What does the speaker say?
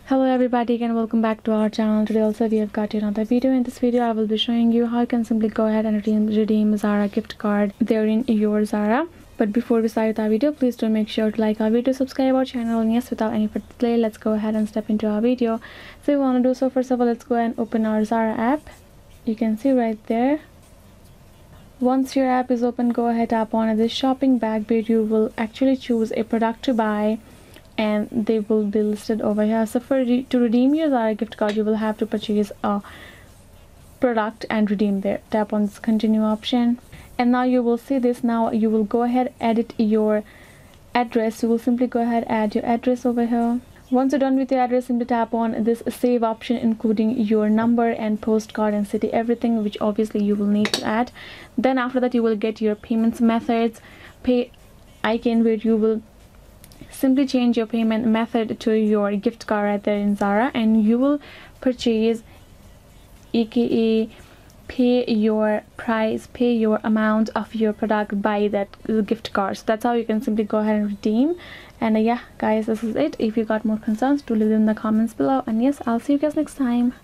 Hello everybody and welcome back to our channel. Today also we have got another video. In this video I will be showing you how you can simply go ahead and redeem Zara gift card there in your Zara. But before we start with our video, please do make sure to like our video, subscribe our channel, and yes, without any further delay, let's go ahead and step into our video. So if you want to do so, first of all, let's go ahead and open our Zara app. You can see right there. Once your app is open, go ahead, tap on this shopping bag where you will actually choose a product to buy and they will be listed over here. So to redeem your Zara gift card, you will have to purchase a product and redeem there. Tap on this continue option and now you will see this. Now you will go ahead, edit your address. You will simply go ahead, add your address over here. Once you're done with your address, simply tap on this save option, including your number and postcard and city, everything which obviously you will need to add. Then after that you will get your payments methods, pay icon, where you will simply change your payment method to your gift card right there in Zara, and you will purchase, aka pay your price, pay your amount of your product by that gift card. So that's how you can simply go ahead and redeem. And yeah guys, this is it. If you got more concerns, do leave them in the comments below, and yes, I'll see you guys next time.